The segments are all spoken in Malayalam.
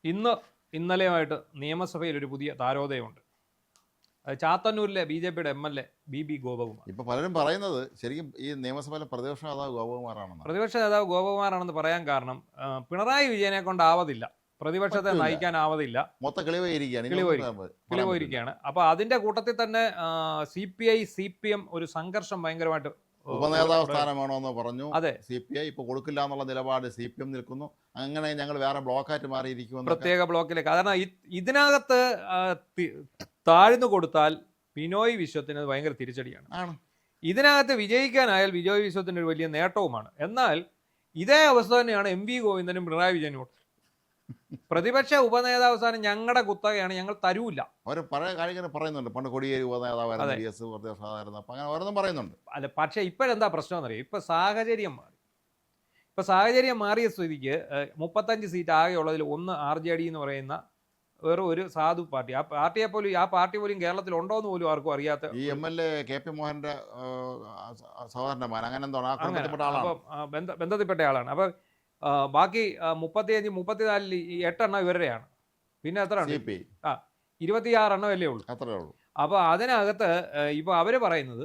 ഇന്നലെയുമായിട്ട് നിയമസഭയിൽ ഒരു പുതിയ താരോദയമുണ്ട്. ചാത്തന്നൂരിലെ BJP-യുടെ MLA BB ഗോപകുമാർ. ഇപ്പൊ പലരും പറയുന്നത് ശരിക്കും ഈ നിയമസഭയിലെ പ്രതിപക്ഷ നേതാവ് ഗോപകുമാറാണെന്ന്. പ്രതിപക്ഷ നേതാവ് ഗോപകുമാറാണെന്ന് പറയാൻ കാരണം പിണറായി വിജയനെ കൊണ്ടാവതില്ല, പ്രതിപക്ഷത്തെ നയിക്കാനാവതില്ല, മൊത്തം കിളിപോയിരിക്കുകയാണ്. അപ്പൊ അതിന്റെ കൂട്ടത്തിൽ തന്നെ CPI CPM ഒരു സംഘർഷം ഭയങ്കരമായിട്ട്. ഉപനേതാവ് സ്ഥാനം വേണമെന്ന് പറഞ്ഞു. അതെ, CPI ഇപ്പൊ കൊടുക്കില്ല എന്നുള്ള നിലപാട് CPM നിൽക്കുന്നു. അങ്ങനെ ഞങ്ങൾ വേറെ ബ്ലോക്കായിട്ട് മാറിയിരിക്കുന്നു, പ്രത്യേക ബ്ലോക്കിലേക്ക്. കാരണം ഇതിനകത്ത് താഴ്ന്നു കൊടുത്താൽ ബിനോയ് വിശ്വത്തിന് ഭയങ്കര തിരിച്ചടിയാണ്. ഇതിനകത്ത് വിജയിക്കാനായാൽ ബിനോയ് വിശ്വത്തിന് ഒരു വലിയ നേട്ടവുമാണ്. എന്നാൽ ഇതേ അവസ്ഥ തന്നെയാണ് MV ഗോവിന്ദനും പിണറായി വിജയനും. പ്രതിപക്ഷ ഉപനേതാവ് സ്ഥാനം ഞങ്ങളുടെ കുത്തകയാണ്, ഞങ്ങൾ തരൂല്ല. അവർ പല കാര്യങ്ങൾ പറയുന്നുണ്ട്. പണ്ട് കോടിയേരി ഉപനേതാവായിരുന്നു, അങ്ങനെ ഓരോന്നും പറയുന്നുണ്ട്. അല്ല, പക്ഷേ ഇപ്പോഴെന്താ പ്രശ്നം എന്നറിയാം? ഇപ്പൊ സാഹചര്യം മാറി. സാഹചര്യം മാറിയ സ്ഥിതിക്ക് 35 സീറ്റ് ആകെയുള്ളതിൽ ഒന്ന് RJD എന്ന് പറയുന്ന വേറെ ഒരു സാധു പാർട്ടി. ആ പാർട്ടി പോലും കേരളത്തിൽ ഉണ്ടോ എന്ന് പോലും ആർക്കും അറിയാത്ത ഈ MLA KP മോഹന്റെ സഹോദരന്മാർ അങ്ങനെ ബന്ധത്തിൽപ്പെട്ട ആളാണ്. അപ്പൊ ബാക്കി 35 34 8 ഇവരുടെയാണ്. പിന്നെ എത്ര 26 അല്ലേ ഉള്ളൂ. അപ്പൊ അതിനകത്ത് ഇപ്പൊ അവര് പറയുന്നത്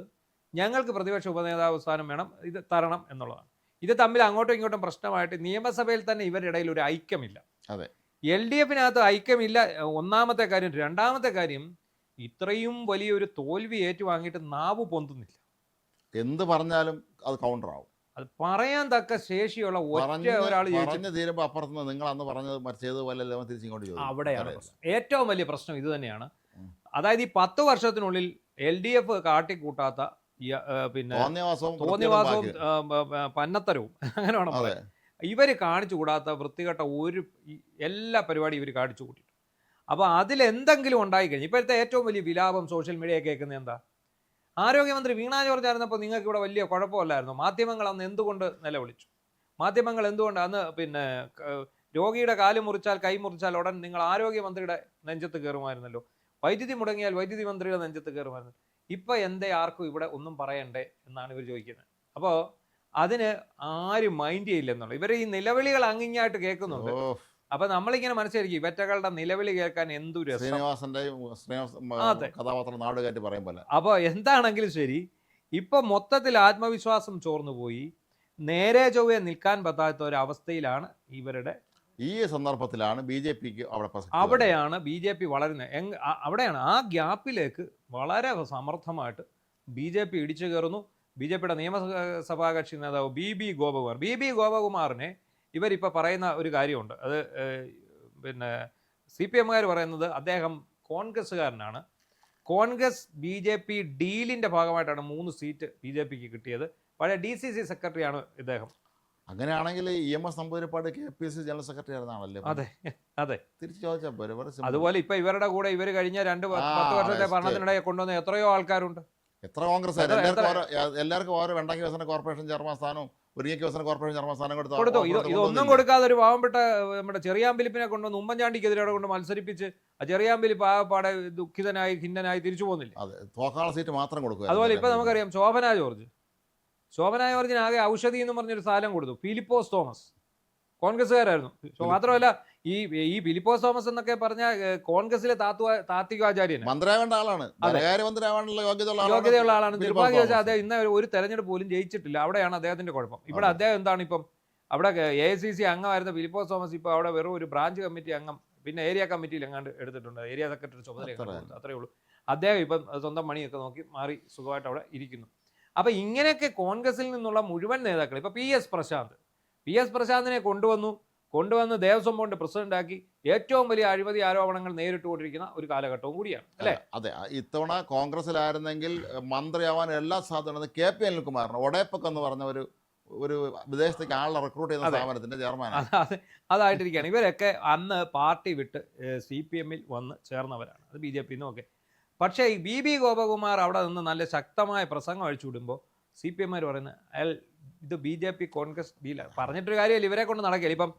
ഞങ്ങൾക്ക് പ്രതിപക്ഷ ഉപനേതാവ് സ്ഥാനം വേണം, ഇത് തരണം എന്നുള്ളതാണ്. ഇത് തമ്മിൽ അങ്ങോട്ടും ഇങ്ങോട്ടും പ്രശ്നമായിട്ട് നിയമസഭയിൽ തന്നെ ഇവരുടെ ഇടയിൽ ഒരു ഐക്യമില്ല. LDF-നകത്ത് ഐക്യമില്ല, ഒന്നാമത്തെ കാര്യം. രണ്ടാമത്തെ കാര്യം, ഇത്രയും വലിയൊരു തോൽവി ഏറ്റുവാങ്ങിയിട്ട് നാവ് പൊന്തുന്നില്ല. എന്ത് പറഞ്ഞാലും അത് കൗണ്ടർ ആവും. അത് പറയാൻ തക്ക ശേഷിയുള്ള ഒറ്റ ഒരാൾ തീരുമ്പോൾ അപ്പുറത്ത് നിങ്ങൾ അന്ന് പറഞ്ഞത് ചെയ്തതുപോലെ തിരിച്ചിങ്ങോട്ട്. അവിടെയാണ് ഏറ്റവും വലിയ പ്രശ്നം. ഇത് തന്നെയാണ്. അതായത് ഈ 10 വർഷത്തിനുള്ളിൽ LDF കാട്ടിക്കൂട്ടാത്ത പിന്നെ തോന്നിവാസവും പന്നത്തരവും അങ്ങനെ വേണം പറയാൻ. ഇവർ കാണിച്ചു കൂടാത്ത വൃത്തികെട്ട എല്ലാ പരിപാടിയും ഇവർ കാണിച്ചു കൂട്ടിട്ടു. അപ്പോൾ അതിലെന്തെങ്കിലും ഉണ്ടായിക്കഴിഞ്ഞു. ഇപ്പോഴത്തെ ഏറ്റവും വലിയ വിലാപം സോഷ്യൽ മീഡിയ കേൾക്കുന്നത് എന്താ? ആരോഗ്യമന്ത്രി വീണ ജോർജ് ആയിരുന്നപ്പോൾ നിങ്ങൾക്ക് ഇവിടെ വലിയ കുഴപ്പമില്ലായിരുന്നു. മാധ്യമങ്ങൾ അന്ന് എന്തുകൊണ്ട് നിലവിളിച്ചു? മാധ്യമങ്ങൾ എന്തുകൊണ്ട് അന്ന് പിന്നെ രോഗിയുടെ കാല് മുറിച്ചാൽ കൈ മുറിച്ചാൽ ഉടൻ നിങ്ങൾ ആരോഗ്യമന്ത്രിയുടെ നെഞ്ചത്ത് കയറുമായിരുന്നല്ലോ, വൈദ്യുതി മുടങ്ങിയാൽ വൈദ്യുതി മന്ത്രിയുടെ നെഞ്ചത്ത് കയറുമായിരുന്നു. ഇപ്പൊ എന്തേ ആർക്കും ഇവിടെ ഒന്നും പറയണ്ടേ എന്നാണ് ഇവർ ചോദിക്കുന്നത്. അപ്പോൾ അതിന് ആരും മൈൻഡ് ചെയ്യില്ല എന്നുള്ള ഇവർ ഈ നിലവിളികൾ അങ്ങിങ്ങായിട്ട് കേൾക്കുന്നുണ്ട്. അപ്പൊ നമ്മളിങ്ങനെ മനസ്സിലായിരിക്കും ഇവറ്റകളുടെ നിലവിളി കേൾക്കാൻ എന്തു രസം. അപ്പൊ എന്താണെങ്കിലും ശരി, ഇപ്പൊ മൊത്തത്തിൽ ആത്മവിശ്വാസം ചോർന്നു പോയി, നേരെ ചൊവ്വേ നിൽക്കാൻ പറ്റാത്ത ഒരു അവസ്ഥയിലാണ് ഇവരുടെ. ഈ സന്ദർഭത്തിലാണ് BJPക്ക് അവിടെയാണ് BJP വളരുന്നത്. അവിടെയാണ് ആ ഗ്യാപ്പിലേക്ക് വളരെ സമർത്ഥമായിട്ട് BJP ഇടിച്ചു കയറുന്നു. BJPയുടെ നിയമസഭാ കക്ഷി നേതാവ് BB ഗോപകുമാറിനെ ഇവരിപ്പോൾ പറയുന്ന ഒരു കാര്യമുണ്ട്. അത് പിന്നെ CPM-കാർ പറയുന്നത് അദ്ദേഹം കോൺഗ്രസ്സുകാരനാണ്. കോൺഗ്രസ് BJP ഡീലിൻ്റെ ഭാഗമായിട്ടാണ് 3 സീറ്റ് BJPക്ക് കിട്ടിയത്. പഴയ DCC സെക്രട്ടറിയാണ് ഇദ്ദേഹം. അങ്ങനെയാണെങ്കിൽ EMS Namboodiripad KPC general secretary ആയിരുന്നാണല്ലേ? അതെ തിരിച്ചു ചോദിച്ചാൽ പോരെ. അതുപോലെ ഇപ്പൊ ഇവരുടെ കൂടെ ഇവർ കഴിഞ്ഞ 10 വർഷത്തെ ഭരണത്തിനിടയിൽ കൊണ്ടുവന്ന എത്രയോ ആൾക്കാരുണ്ട്. എത്ര കോൺഗ്രസ് എല്ലാവർക്കും ഓരോ വെണ്ടയ്ക്ക് വികസന കോർപ്പറേഷൻ ചെയർമാൻ സ്ഥാനവും മുരിങ്ങയ്ക്ക് വികസന കോർപ്പറേഷൻ ചെയർമാൻ സ്ഥാനം കൊടുത്തു. ഇതൊന്നും കൊടുക്കാതെ ഒരു പാവപ്പെട്ട നമ്മുടെ ചെറിയാമ്പിലിപ്പിനെ കൊണ്ടുവന്ന് ഉമ്മൻചാണ്ടിക്കെതിരെ കൊണ്ട് മത്സരിപ്പിച്ച് ആ ചെറിയാമ്പിലിപ്പ് ആകെപ്പാടെ ദുഃഖിതനായി ഖിന്നനായി തിരിച്ചു പോകുന്നില്ല. തോക്കാള സീറ്റ് മാത്രം കൊടുക്കുക. അതുപോലെ ഇപ്പൊ നമുക്കറിയാം ശോഭന ജോർജിന് ആകെ ഔഷധി എന്ന് പറഞ്ഞൊരു സാധനം കൊടുത്തു. ഫിലിപ്പോസ് തോമസ് കോൺഗ്രസ്സുകാരായിരുന്നു. മാത്രമല്ല ഈ ഫിലിപ്പോസ് തോമസ് എന്നൊക്കെ പറഞ്ഞ കോൺഗ്രസിലെ താത്വികാചാര്യൻ, മന്ത്രിയാവേണ്ട ആളാണ്, യോഗ്യതയുള്ള ആളാണ്. നിർഭാഗ്യം വെച്ചാൽ അദ്ദേഹം ഇന്ന് ഒരു തെരഞ്ഞെടുപ്പ് പോലും ജയിച്ചിട്ടില്ല. അവിടെയാണ് അദ്ദേഹത്തിന്റെ കുഴപ്പം. ഇവിടെ അദ്ദേഹം എന്താണ് ഇപ്പം അവിടെ AICC അംഗമായിരുന്ന ഫിലിപ്പോസ് തോമസ് ഇപ്പോൾ അവിടെ വെറും ഒരു ബ്രാഞ്ച് കമ്മിറ്റി അംഗം, പിന്നെ ഏരിയ കമ്മിറ്റിയിൽ എങ്ങാണ്ട് എടുത്തിട്ടുണ്ട്, ഏരിയ സെക്രട്ടറി ചുമതല, അത്രയേ ഉള്ളൂ. അദ്ദേഹം ഇപ്പം സ്വന്തം മണിയൊക്കെ നോക്കി മാറി സുഖമായിട്ട് അവിടെ ഇരിക്കുന്നു. അപ്പം ഇങ്ങനെയൊക്കെ കോൺഗ്രസിൽ നിന്നുള്ള മുഴുവൻ നേതാക്കൾ ഇപ്പം പി എസ് പ്രശാന്തിനെ കൊണ്ടുവന്ന് ദേവസ്വം ബോർഡ് പ്രസിഡന്റാക്കി ഏറ്റവും വലിയ അഴിമതി ആരോപണങ്ങൾ നേരിട്ടുകൊണ്ടിരിക്കുന്ന ഒരു കാലഘട്ടവും കൂടിയാണ് അല്ലേ? അതെ, ഇത്തവണ കോൺഗ്രസിലായിരുന്നെങ്കിൽ മന്ത്രിയാവാൻ എല്ലാ സാധ്യതയും KP അനിൽകുമാറിന് ഒടേപ്പൊക്കെ എന്ന് പറഞ്ഞ ഒരു വിദേശത്തേക്ക് ആളെ റിക്രൂട്ട് ചെയ്യുന്ന സ്ഥാപനത്തിന്റെ ചെയർമാനാണ്. അതായിട്ടിരിക്കുകയാണ്. ഇവരൊക്കെ അന്ന് പാർട്ടി വിട്ട് CPM-ൽ വന്ന് ചേർന്നവരാണ്, അത് BJP-ന്നും ഒക്കെ. പക്ഷേ ഈ BB ഗോപകുമാർ അവിടെ നിന്ന് നല്ല ശക്തമായ പ്രസംഗം അഴിച്ചുവിടുമ്പോൾ CPM-മാർ പറയുന്നത് അയാൾ ഇത് BJP കോൺഗ്രസ് ഡീലാണ്. പറഞ്ഞിട്ടൊരു കാര്യമില്ല, ഇവരെ കൊണ്ട് നടക്കില്ല. ഇപ്പം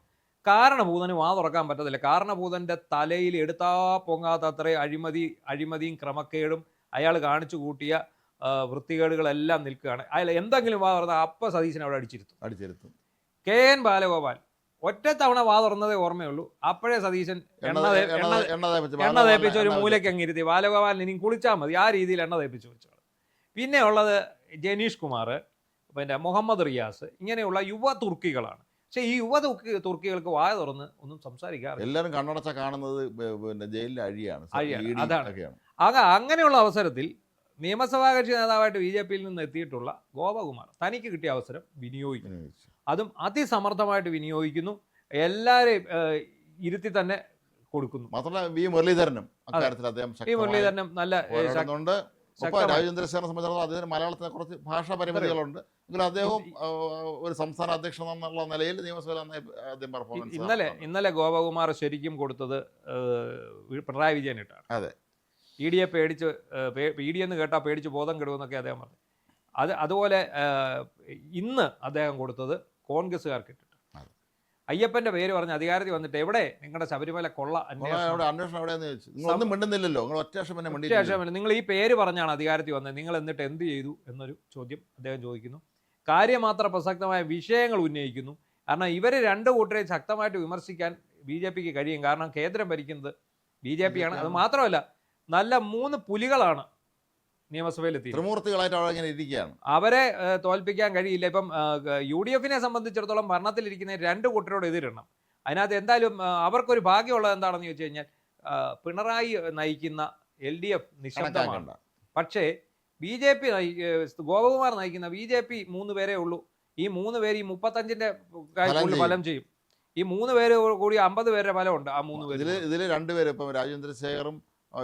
കാരണഭൂതന് വാ തുറക്കാൻ പറ്റത്തില്ല. കാരണഭൂതന്റെ തലയിൽ എടുത്താ പൊങ്ങാത്ത അത്രയും അഴിമതിയും ക്രമക്കേടും അയാൾ കാണിച്ചു കൂട്ടിയ വൃത്തികേടുകളെല്ലാം നിൽക്കുകയാണ്. അയാൾ എന്തെങ്കിലും വാ തുറന്നാൽ അപ്പം സതീശനെ അവിടെ അടിച്ചിരുത്തും. KN ബാലഗോപാൽ ഒറ്റ തവണ വാ തുറന്നതേ ഓർമ്മയുള്ളൂ. അപ്പോഴേ സതീശൻ എണ്ണ തേപ്പിച്ച് ഒരു മൂലയ്ക്ക് അങ്ങിരുത്തി, ബാലഗോപാലൻ ഇനി കുളിച്ചാൽ മതി, ആ രീതിയിൽ എണ്ണ തേപ്പിച്ച് വെച്ചു. പിന്നെ ഉള്ളത് ജനീഷ് കുമാർ, പിന്നെ മുഹമ്മദ് റിയാസ്, ഇങ്ങനെയുള്ള യുവ തുർക്കികളാണ്. പക്ഷേ ഈ യുവ തുർക്കികൾക്ക് വായ തുറന്ന് ഒന്നും സംസാരിക്കാറില്ല. എല്ലാവരും കണ്ണടച്ച കാണുന്നത് പിന്നെ ജയിലിലെ അഴിയാണ്. അതാണ്. അങ്ങനെയുള്ള അവസരത്തിൽ നിയമസഭാ കക്ഷി നേതാവായിട്ട് BJP-യിൽ നിന്ന് എത്തിയിട്ടുള്ള ഗോപകുമാർ തനിക്ക് കിട്ടിയ അവസരം വിനിയോഗിക്കുന്നു. അതും അതിസമർത്ഥമായിട്ട് വിനിയോഗിക്കുന്നു. എല്ലാവരെയും ഇരുത്തി തന്നെ കൊടുക്കുന്നു. മാത്രമല്ല വി മുരളീധരനും അക്കാര്യത്തിൽ അദ്ദേഹം നല്ല രാജേന്ദ്രശേഖരനെ സംബന്ധിച്ചിടത്തോളം അദ്ദേഹത്തിന് മലയാളത്തിനെ കുറച്ച് ഭാഷാ പരിമിതികളുണ്ട്. എങ്കിലും അദ്ദേഹം ഒരു സംസ്ഥാന അധ്യക്ഷൻ എന്നുള്ള നിലയിൽ നിയമസഭയിൽ അദ്ദേഹം പെർഫോമൻസ്. ഇന്നലെ ഗോപകുമാർ ശരിക്കും കൊടുത്തത് പിണറായി വിജയനിട്ടാണ്. അതെ, ED പേടിച്ച് ED എന്ന് കേട്ടാൽ പേടിച്ച് ബോധം കെടുമെന്നൊക്കെ അദ്ദേഹം പറഞ്ഞു. അതുപോലെ ഇന്ന് അദ്ദേഹം കൊടുത്തത് കോൺഗ്രസ്സുകാർക്ക് ഇട്ടിട്ട്. അയ്യപ്പന്റെ പേര് പറഞ്ഞ് അധികാരത്തിൽ വന്നിട്ട് എവിടെ നിങ്ങളുടെ ശബരിമല കൊള്ള അന്വേഷണം മിണ്ടുന്നില്ലല്ലോ, നിങ്ങൾ ഈ പേര് പറഞ്ഞാണ് അധികാരത്തിൽ വന്നത്, നിങ്ങൾ എന്നിട്ട് എന്ത് ചെയ്തു എന്നൊരു ചോദ്യം അദ്ദേഹം ചോദിക്കുന്നു. കാര്യമാത്ര പ്രസക്തമായ വിഷയങ്ങൾ ഉന്നയിക്കുന്നു. കാരണം ഇവർ രണ്ട് കൂട്ടരെയും ശക്തമായിട്ട് വിമർശിക്കാൻ BJP-ക്ക് കഴിയും. കാരണം കേന്ദ്രം ഭരിക്കുന്നത് BJP ആണ്. അത് മാത്രമല്ല, നല്ല 3 പുലികളാണ് നിയമസഭയിലെത്തി, ത്രിമൂർത്തികളായിട്ട് അവരെ തോൽപ്പിക്കാൻ കഴിയില്ല. ഇപ്പം UDF-നെ സംബന്ധിച്ചിടത്തോളം ഭരണത്തിലിരിക്കുന്ന 2 കൂട്ടരോട് എതിരിടണം. അതിനകത്ത് എന്തായാലും അവർക്കൊരു ഭാഗ്യമുള്ളത് എന്താണെന്ന് ചോദിച്ചു കഴിഞ്ഞാൽ പിണറായി നയിക്കുന്ന LDF നിശബ്ദമാണ്. പക്ഷേ BJP ഗോപകുമാർ നയിക്കുന്ന BJP 3 പേരേ ഉള്ളൂ. ഈ 3 പേര് ഈ 35-ന്റെ ഫലം ചെയ്യും. ഈ 3 പേര് കൂടി 50 പേരുടെ ഫലമുണ്ട്. ആ 3 പേര് ഇതിൽ 2 പേര് ഇപ്പം രാജേന്ദ്രശേഖറും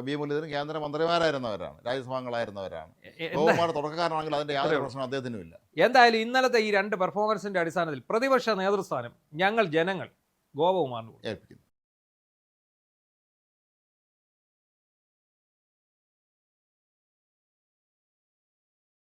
വി മുരളീധരനും കേന്ദ്രമന്ത്രിമാരായിരുന്നവരാണ്, രാജ്യസഭാംഗങ്ങളായിരുന്നവരാണ്. ഗോപകുമാർ തുടക്കക്കാരനാണെങ്കിൽ അതിന്റെ യാതൊരു പ്രശ്നം അദ്ദേഹത്തിനും ഇല്ല. എന്തായാലും ഇന്നലത്തെ ഈ 2 പെർഫോമൻസിന്റെ അടിസ്ഥാനത്തിൽ പ്രതിപക്ഷ നേതൃസ്ഥാനം ജനങ്ങൾ ഗോപകുമാറിന് ഏൽപ്പിക്കുന്നു.